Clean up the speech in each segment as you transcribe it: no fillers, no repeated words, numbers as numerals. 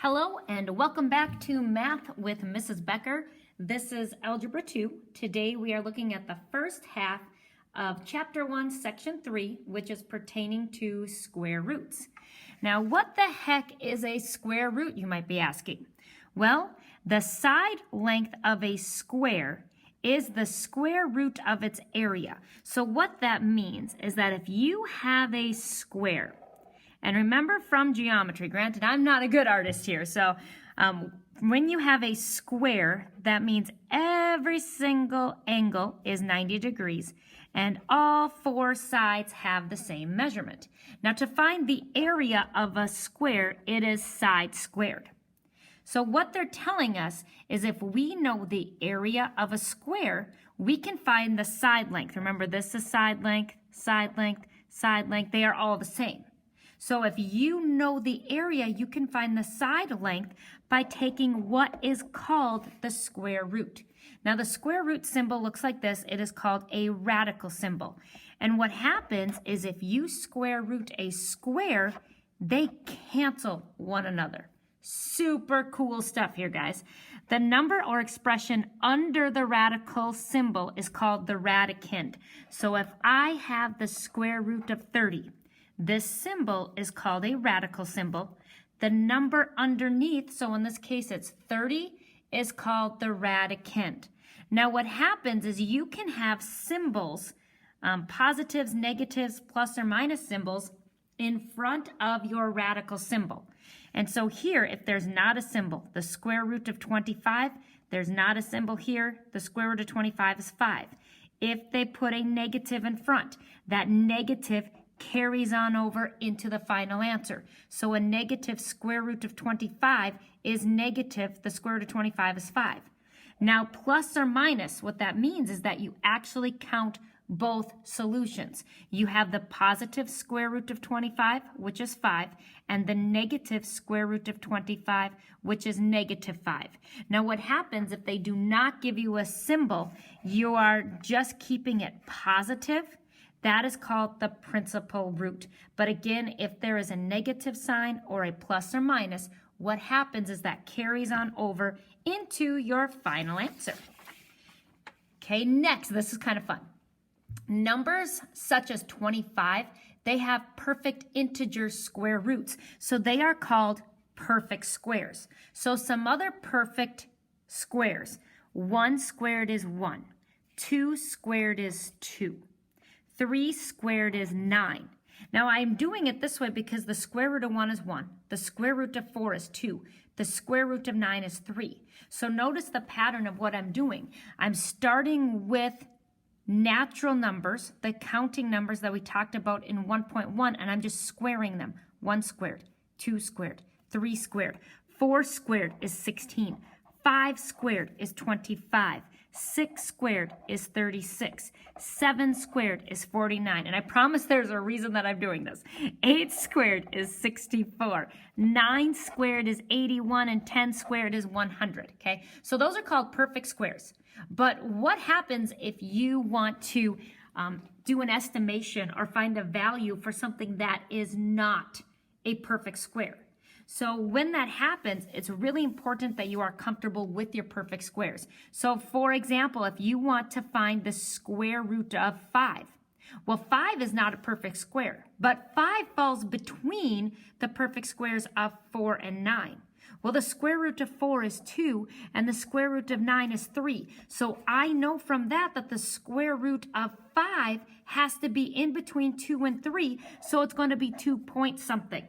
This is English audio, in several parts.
Hello and welcome back to Math with Mrs. Becker. This is Algebra 2. Today we are looking at the first half of Chapter 1, Section 3, which is pertaining to square roots. Now, what the heck is a square root, you might be asking? Well, the side length of a square is the square root of its area. So what that means is that if you have a square, and remember from geometry, granted I'm not a good artist here, so when you have a square, that means every single angle is 90 degrees and all four sides have the same measurement. Now to find the area of a square, it is side squared. So what they're telling us is if we know the area of a square, we can find the side length. Remember, this is side length, side length, side length. They are all the same. So if you know the area, you can find the side length by taking what is called the square root. Now the square root symbol looks like this. It is called a radical symbol. And what happens is if you square root a square, they cancel one another. Super cool stuff here, guys. The number or expression under the radical symbol is called the radicand. So if I have the square root of 30, this symbol is called a radical symbol. The number underneath, so in this case it's 30, is called the radicand. Now what happens is you can have symbols, positives, negatives, plus or minus symbols in front of your radical symbol. And so here, if there's not a symbol, the square root of 25, there's not a symbol here, the square root of 25 is 5. If they put a negative in front, that negative carries on over into the final answer. So a negative square root of 25 is negative, the square root of 25 is 5. Now plus or minus, what that means is that you actually count both solutions. You have the positive square root of 25, which is 5, and the negative square root of 25, which is negative 5. Now what happens if they do not give you a symbol, you are just keeping it positive. That is called the principal root. But again, if there is a negative sign or a plus or minus, what happens is that carries on over into your final answer. Okay, next, this is kind of fun. Numbers such as 25, they have perfect integer square roots. So they are called perfect squares. So some other perfect squares. 1 squared is 1. 2 squared is 2. 3 squared is 9. Now I'm doing it this way because the square root of 1 is 1. The square root of 4 is 2. The square root of 9 is 3. So notice the pattern of what I'm doing. I'm starting with natural numbers, the counting numbers that we talked about in 1.1, and I'm just squaring them. 1 squared, 2 squared, 3 squared, 4 squared is 16. 5 squared is 25. 6 squared is 36. 7 squared is 49. And I promise there's a reason that I'm doing this. 8 squared is 64. 9 squared is 81. And 10 squared is 100. Okay, so those are called perfect squares. But what happens if you want to do an estimation or find a value for something that is not a perfect square? So when that happens, it's really important that you are comfortable with your perfect squares. So for example, if you want to find the square root of 5, well, 5 is not a perfect square, but 5 falls between the perfect squares of 4 and 9. Well, the square root of 4 is 2, and the square root of 9 is 3. So I know from that that the square root of 5 has to be in between 2 and 3, so it's going to be 2 point something.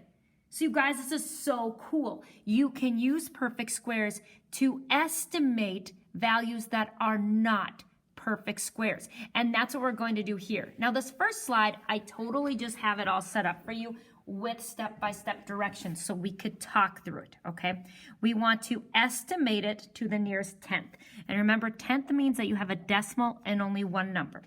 So you guys, this is so cool. You can use perfect squares to estimate values that are not perfect squares. And that's what we're going to do here. Now this first slide, I totally just have it all set up for you with step-by-step directions so we could talk through it, okay? We want to estimate it to the nearest tenth. And remember, tenth means that you have a decimal and only one number.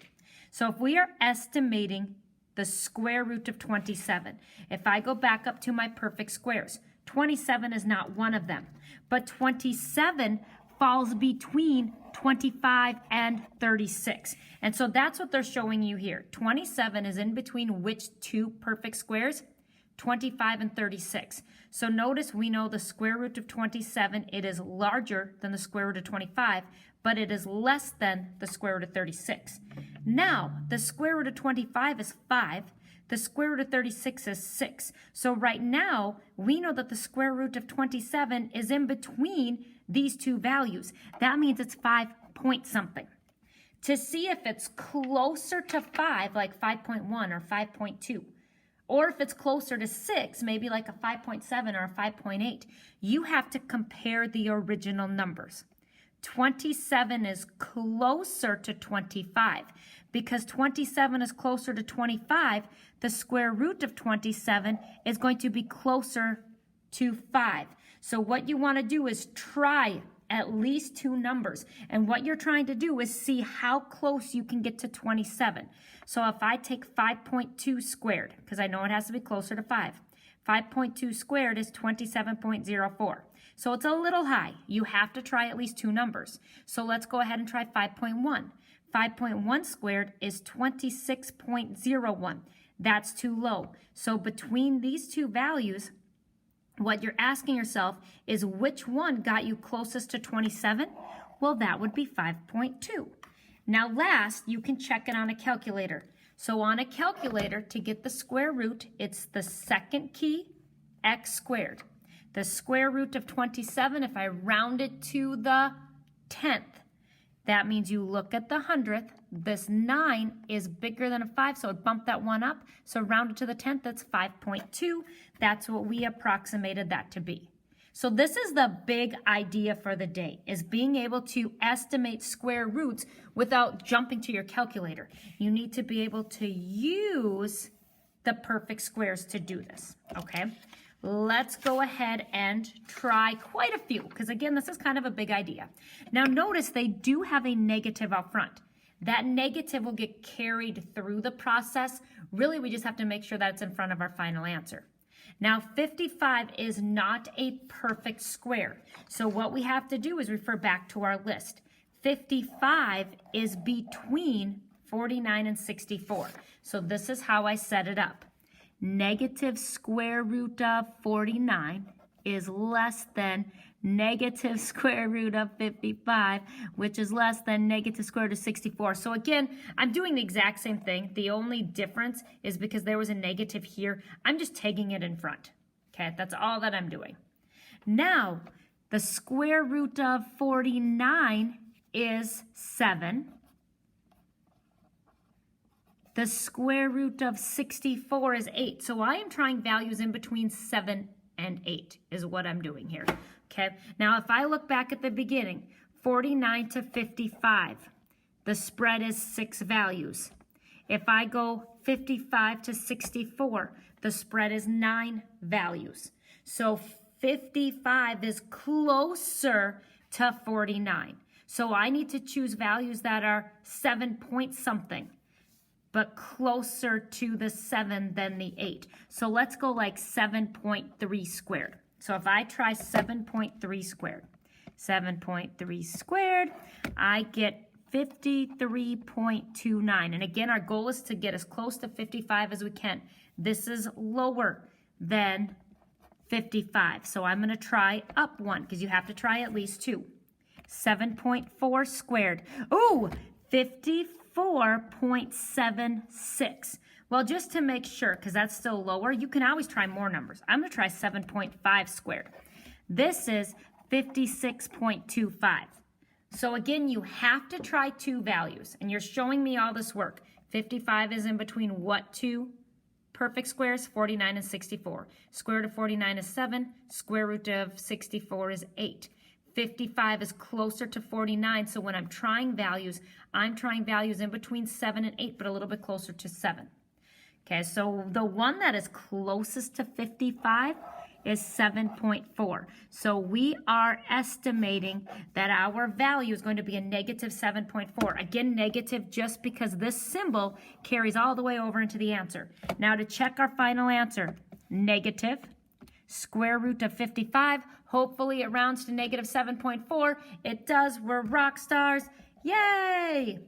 So if we are estimating the square root of 27. If I go back up to my perfect squares, 27 is not one of them, but 27 falls between 25 and 36. And so that's what they're showing you here. 27 is in between which two perfect squares? 25 and 36. So notice we know the square root of 27, it is larger than the square root of 25, but it is less than the square root of 36. Now, the square root of 25 is 5. The square root of 36 is 6. So right now, we know that the square root of 27 is in between these two values. That means it's 5 point something. To see if it's closer to 5, like 5.1 or 5.2, or if it's closer to 6, maybe like a 5.7 or a 5.8, you have to compare the original numbers. 27 is closer to 25. Because 27 is closer to 25, the square root of 27 is going to be closer to 5. So what you want to do is try at least two numbers. And what you're trying to do is see how close you can get to 27. So if I take 5.2 squared, because I know it has to be closer to 5, 5.2 squared is 27.04. So it's a little high. You have to try at least two numbers. So let's go ahead and try 5.1. 5.1 squared is 26.01. That's too low. So between these two values, what you're asking yourself is which one got you closest to 27? Well, that would be 5.2. Now last, you can check it on a calculator. So on a calculator, to get the square root, it's the second key, x squared. The square root of 27, if I round it to the 10th, that means you look at the 100th. This 9 is bigger than a 5, so it bumped that one up. So round it to the 10th, that's 5.2. That's what we approximated that to be. So this is the big idea for the day, is being able to estimate square roots without jumping to your calculator. You need to be able to use the perfect squares to do this, okay? Let's go ahead and try quite a few, because again, this is kind of a big idea. Now notice they do have a negative out front. That negative will get carried through the process. Really, we just have to make sure that it's in front of our final answer. Now, 55 is not a perfect square. So what we have to do is refer back to our list. 55 is between 49 and 64. So this is how I set it up. Negative square root of 49 is less than negative square root of 55, which is less than negative square root of 64. So again, I'm doing the exact same thing. The only difference is because there was a negative here, I'm just taking it in front. Okay, that's all that I'm doing. Now, the square root of 49 is 7. The square root of 64 is 8. So I am trying values in between 7 and 8 is what I'm doing here. Okay, now if I look back at the beginning, 49 to 55, the spread is 6 values. If I go 55 to 64, the spread is 9 values. So 55 is closer to 49. So I need to choose values that are 7 point something, but closer to the 7 than the 8. So let's go like 7.3 squared. So if I try 7.3 squared, 7.3 squared, I get 53.29. And again, our goal is to get as close to 55 as we can. This is lower than 55. So I'm going to try up one, because you have to try at least two. 7.4 squared. Ooh, 54.76. Well, just to make sure, because that's still lower, you can always try more numbers. I'm going to try 7.5 squared. This is 56.25. So again, you have to try two values, and you're showing me all this work. 55 is in between what two perfect squares? 49 and 64. Square root of 49 is 7. Square root of 64 is 8. 55 is closer to 49, so when I'm trying values in between 7 and 8, but a little bit closer to 7. Okay, so the one that is closest to 55 is 7.4. So we are estimating that our value is going to be a negative 7.4. Again, negative just because this symbol carries all the way over into the answer. Now to check our final answer, negative square root of 55. Hopefully it rounds to negative 7.4. It does. We're rock stars. Yay!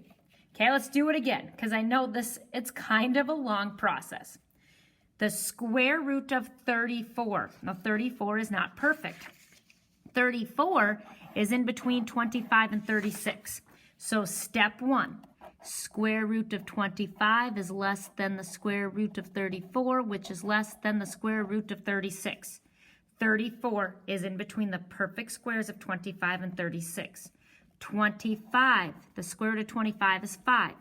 Okay, let's do it again, because I know it's kind of a long process. The square root of 34. Now, 34 is not perfect. 34 is in between 25 and 36. So step 1, square root of 25 is less than the square root of 34, which is less than the square root of 36. 34 is in between the perfect squares of 25 and 36. 25, the square root of 25 is 5.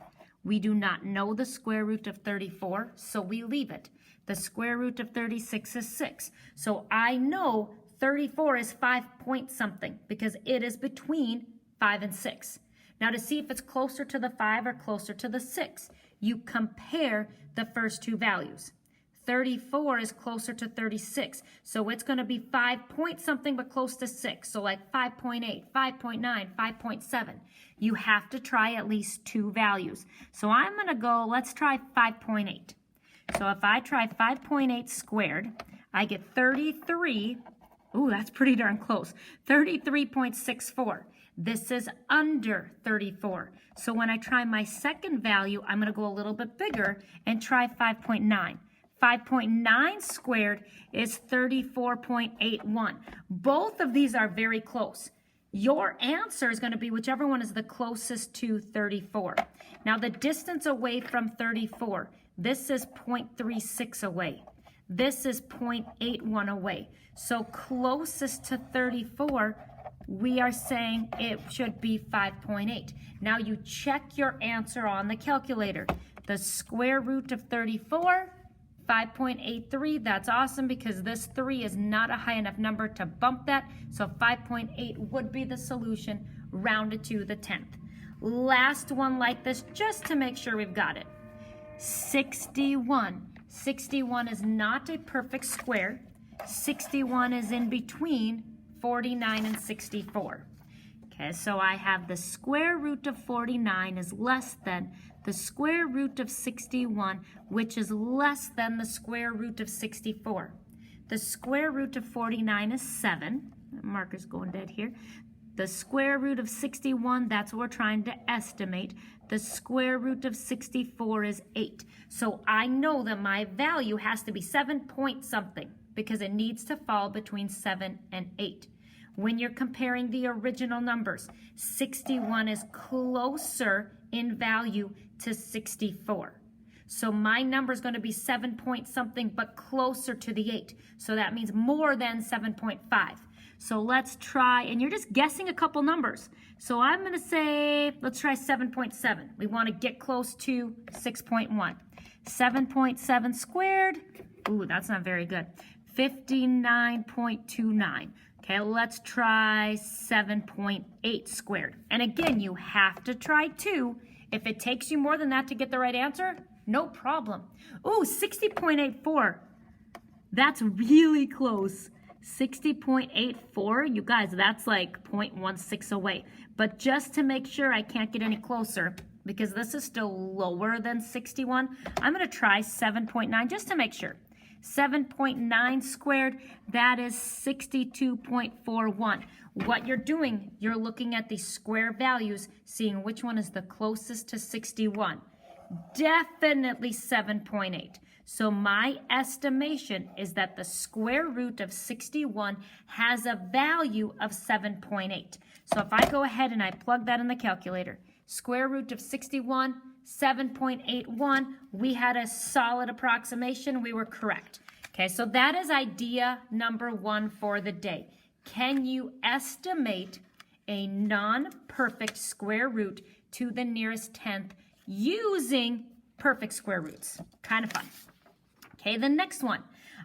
We do not know the square root of 34, so we leave it. The square root of 36 is 6. So I know 34 is 5 point something because it is between 5 and 6. Now to see if it's closer to the 5 or closer to the 6, you compare the first two values. 34 is closer to 36, so it's going to be 5 point something but close to 6, so like 5.8, 5.9, 5.7. You have to try at least two values. So I'm going to go, let's try 5.8. So if I try 5.8 squared, I get 33, ooh, that's pretty darn close, 33.64. This is under 34. So when I try my second value, I'm going to go a little bit bigger and try 5.9. 5.9 squared is 34.81. Both of these are very close. Your answer is going to be whichever one is the closest to 34. Now the distance away from 34, this is 0.36 away. This is 0.81 away. So closest to 34, we are saying it should be 5.8. Now you check your answer on the calculator. The square root of 34, 5.83, that's awesome because this 3 is not a high enough number to bump that, so 5.8 would be the solution, rounded to the 10th. Last one like this, just to make sure we've got it. 61. 61 is not a perfect square. 61 is in between 49 and 64. Okay, so I have the square root of 49 is less than the square root of 61, which is less than the square root of 64. The square root of 49 is 7. Marker's going dead here. The square root of 61, that's what we're trying to estimate. The square root of 64 is 8. So I know that my value has to be 7 point something because it needs to fall between 7 and 8. When you're comparing the original numbers, 61 is closer in value to 64. So my number is going to be 7 point something, but closer to the 8. So that means more than 7.5. So let's try, and you're just guessing a couple numbers. So I'm going to say, let's try 7.7. We want to get close to 6.1. 7.7 squared, ooh, that's not very good. 59.29. Okay, let's try 7.8 squared. And again, you have to try 2. If it takes you more than that to get the right answer, no problem. Ooh, 60.84. That's really close. 60.84, you guys, that's like 0.16 away. But just to make sure I can't get any closer, because this is still lower than 61, I'm going to try 7.9 just to make sure. 7.9 squared, that is 62.41. What you're doing, you're looking at the square values, seeing which one is the closest to 61. Definitely 7.8. So my estimation is that the square root of 61 has a value of 7.8. So if I go ahead and I plug that in the calculator, square root of 61, 7.81, we had a solid approximation. We were correct. Okay, so that is idea number 1 for the day. Can you estimate a non-perfect square root to the nearest 10th using perfect square roots? Kind of fun. Okay, the next one.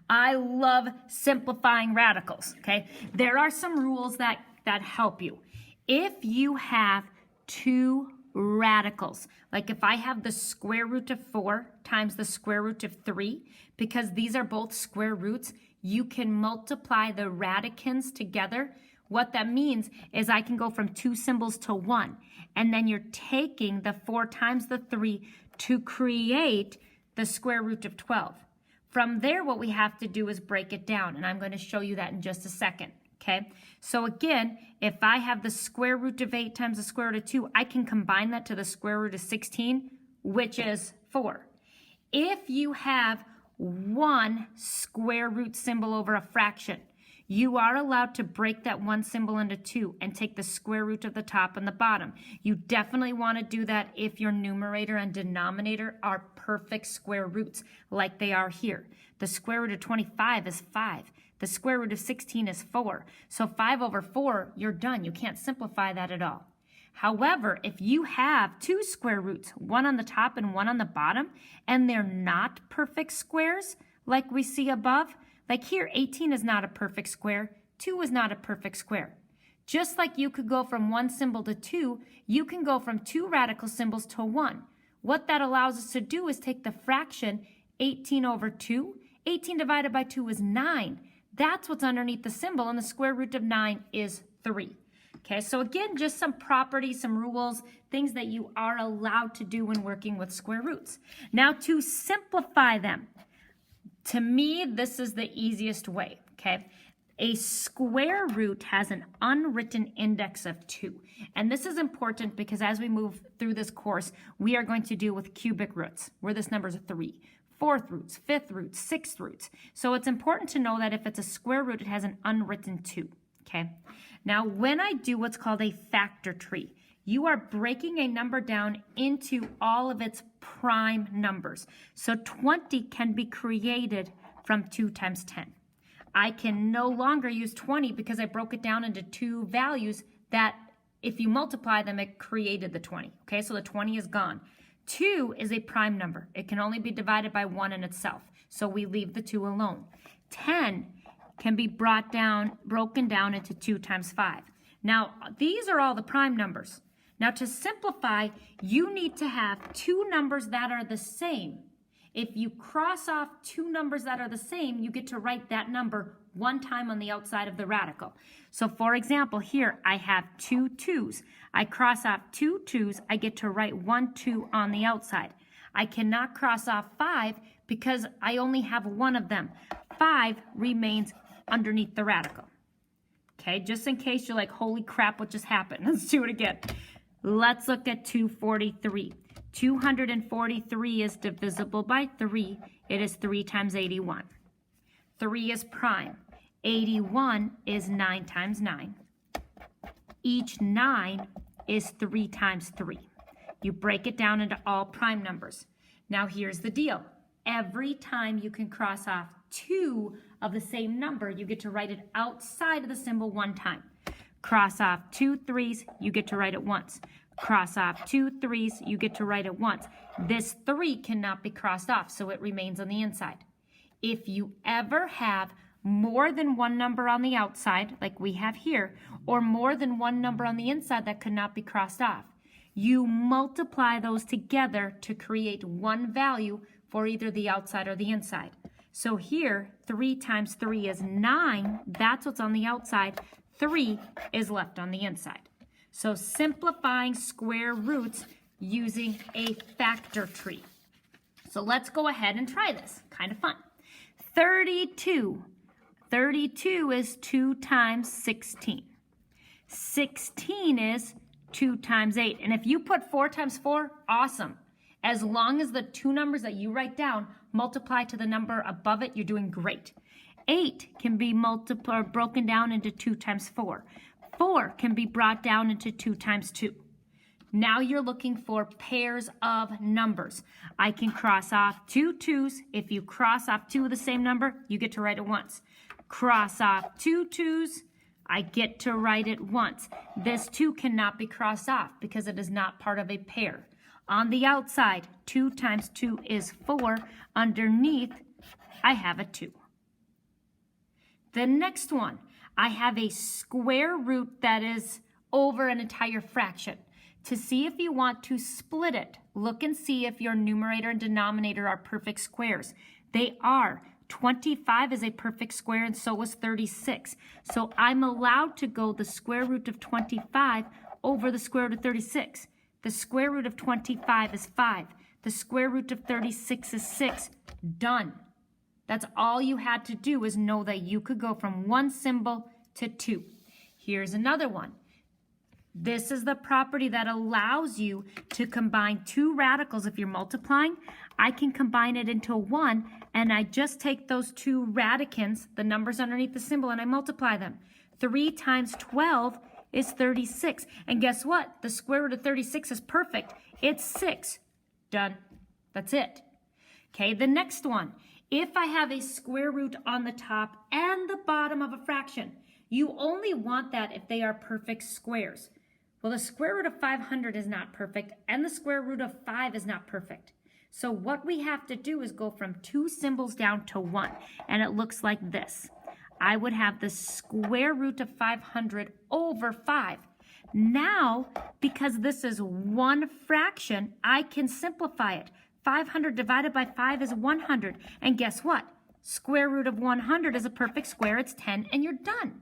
I love simplifying radicals, okay? There are some rules that help you. If you have 2 radicals, like if I have the square root of 4 times the square root of 3, because these are both square roots, you can multiply the radicands together. What that means is I can go from 2 symbols to 1, and then you're taking the 4 times the 3 to create the square root of 12. From there, what we have to do is break it down, and I'm going to show you that in just a second, okay? So again, if I have the square root of 8 times the square root of 2, I can combine that to the square root of 16, which is 4. If you have one square root symbol over a fraction. You are allowed to break that one symbol into two and take the square root of the top and the bottom. You definitely want to do that if your numerator and denominator are perfect square roots like they are here. The square root of 25 is 5. The square root of 16 is 4. So 5 over 4, you're done. You can't simplify that at all. However, if you have two square roots, one on the top and one on the bottom, and they're not perfect squares like we see above, like here, 18 is not a perfect square, 2 is not a perfect square. Just like you could go from one symbol to 2, you can go from 2 radical symbols to 1. What that allows us to do is take the fraction 18 over 2. 18 divided by 2 is 9. That's what's underneath the symbol, and the square root of 9 is 3. Okay, so again, just some properties, some rules, things that you are allowed to do when working with square roots. Now to simplify them, to me, this is the easiest way, okay? A square root has an unwritten index of 2. And this is important because as we move through this course, we are going to deal with cubic roots, where this number is 3. Fourth roots, fifth roots, sixth roots. So it's important to know that if it's a square root, it has an unwritten 2, okay? Now, when I do what's called a factor tree, you are breaking a number down into all of its prime numbers. So 20 can be created from 2 times 10. I can no longer use 20 because I broke it down into 2 values that if you multiply them, it created the 20. Okay, so the 20 is gone. 2 is a prime number. It can only be divided by 1 in itself. So we leave the 2 alone. 10 can be broken down into 2 times 5. Now, these are all the prime numbers. Now, to simplify, you need to have 2 numbers that are the same. If you cross off 2 numbers that are the same, you get to write that number 1 time on the outside of the radical. So, for example, here I have 2 2's. I cross off 2 2's, I get to write 1 2 on the outside. I cannot cross off 5 because I only have 1 of them. 5 remains underneath the radical. Okay, just in case you're like, holy crap, what just happened? Let's do it again. Let's look at 243. 243 is divisible by 3. It is 3 times 81. 3 is prime. 81 is 9 times 9. Each 9 is 3 times 3. You break it down into all prime numbers. Now here's the deal. Every time you can cross off 2 of the same number, you get to write it outside of the symbol 1 time. Cross off 2 3's, you get to write it once. Cross off 2 3's, you get to write it once. This 3 cannot be crossed off, so it remains on the inside. If you ever have more than 1 number on the outside, like we have here, or more than 1 number on the inside that could not be crossed off, you multiply those together to create 1 value for either the outside or the inside. So here, 3 times 3 is 9. That's what's on the outside. 3 is left on the inside. So simplifying square roots using a factor tree. So let's go ahead and try this. Kind of fun. 32. 32 is 2 times 16. 16 is 2 times 8. And if you put 4 times 4, awesome. As long as the 2 numbers that you write down multiply to the number above it, you're doing great. 8 can be broken down into 2 times 4. 4 can be brought down into 2 times 2. Now you're looking for pairs of numbers. I can cross off 2 2's. If you cross off 2 of the same number, you get to write it once. Cross off 2 2's, I get to write it once. This 2 cannot be crossed off because it is not part of a pair. On the outside, 2 times 2 is 4. Underneath, I have a 2. The next one, I have a square root that is over an entire fraction. To see if you want to split it, look and see if your numerator and denominator are perfect squares. They are. 25 is a perfect square and so is 36. So I'm allowed to go the square root of 25 over the square root of 36. The square root of 25 is 5. The square root of 36 is 6. Done. That's all you had to do is know that you could go from 1 symbol to 2. Here's another one. This is the property that allows you to combine two radicals. If you're multiplying, I can combine it into one, and I just take those two radicands, the numbers underneath the symbol, and I multiply them. 3 times 12 is 36. And guess what? The square root of 36 is perfect. It's 6. Done. That's it. Okay, the next one. If I have a square root on the top and the bottom of a fraction, you only want that if they are perfect squares. Well, the square root of 500 is not perfect, and the square root of 5 is not perfect. So what we have to do is go from 2 symbols down to 1, and it looks like this. I would have the square root of 500 over 5. Now, because this is one fraction, I can simplify it. 500 divided by 5 is 100. And guess what? Square root of 100 is a perfect square. It's 10, and you're done.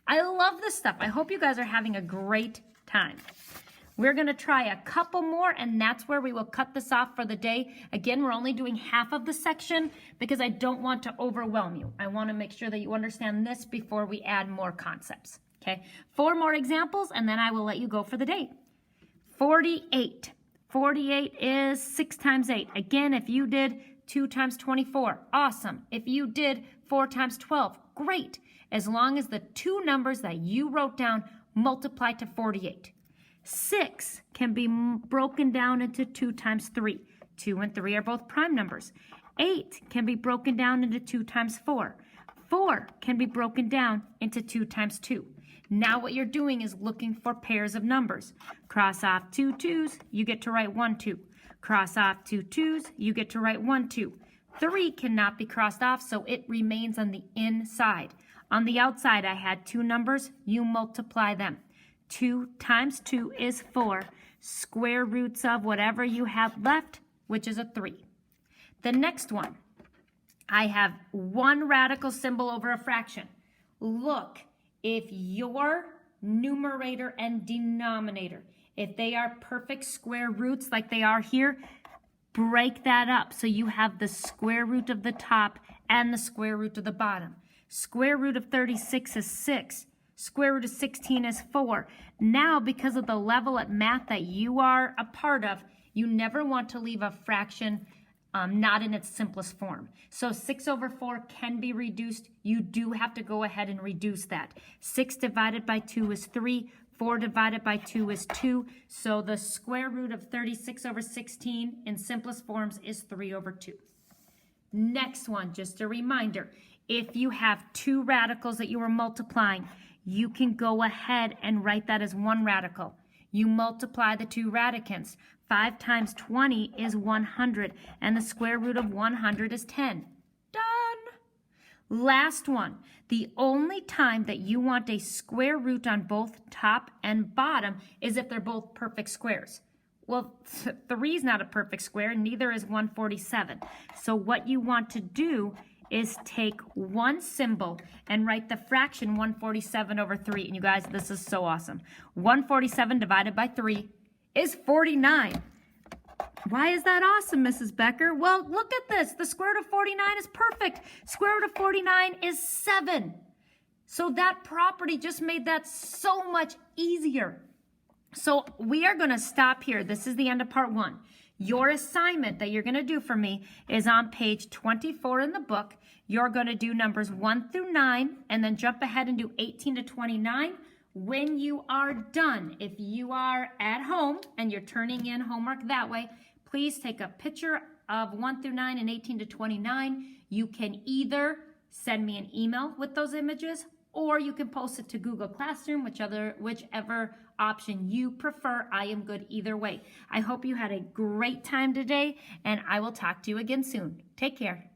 I love this stuff. I hope you guys are having a great time. We're going to try a couple more, and that's where we will cut this off for the day. Again, we're only doing half of the section because I don't want to overwhelm you. I want to make sure that you understand this before we add more concepts. Okay, 4 more examples, and then I will let you go for the day. 48. 48 is 6 times 8. Again, if you did 2 times 24, awesome. If you did 4 times 12, great. As long as the two numbers that you wrote down multiply to 48. 6 can be broken down into 2 times 3. 2 and 3 are both prime numbers. 8 can be broken down into 2 times 4. 4 can be broken down into 2 times 2. Now what you're doing is looking for pairs of numbers. Cross off 2 2's, you get to write 1 2. Cross off 2 2's, you get to write 1 2. 3 cannot be crossed off, so it remains on the inside. On the outside, I had 2 numbers. You multiply them. 2 times 2 is 4. Square roots of whatever you have left, which is a 3. The next one, I have one radical symbol over a fraction. Look, if your numerator and denominator, if they are perfect square roots like they are here, break that up so you have the square root of the top and the square root of the bottom. Square root of 36 is 6. Square root of 16 is 4. Now, because of the level at math that you are a part of, you never want to leave a fraction not in its simplest form. So 6 over 4 can be reduced. You do have to go ahead and reduce that. 6 divided by 2 is 3. 4 divided by 2 is 2. So the square root of 36 over 16 in simplest forms is 3 over 2. Next one, just a reminder. If you have 2 radicals that you are multiplying, you can go ahead and write that as one radical. You multiply the 2 radicands. 5 times 20 is 100, and the square root of 100 is 10. Done. Last one. The only time that you want a square root on both top and bottom is if they're both perfect squares. Well, 3 is not a perfect square, neither is 147. So what you want to do is take one symbol and write the fraction 147 over 3. And you guys, this is so awesome. 147 divided by 3 is 49. Why is that awesome, Mrs. Becker? Well, look at this. The square root of 49 is perfect. Square root of 49 is 7. So that property just made that so much easier. So we are going to stop here. This is the end of part 1. Your assignment that you're going to do for me is on page 24 in the book. You're going to do numbers 1 through 9 and then jump ahead and do 18 to 29. When you are done, if you are at home and you're turning in homework that way, please take a picture of 1 through 9 and 18 to 29. You can either send me an email with those images, or you can post it to Google Classroom, whichever option you prefer. I am good either way. I hope you had a great time today, and I will talk to you again soon. Take care.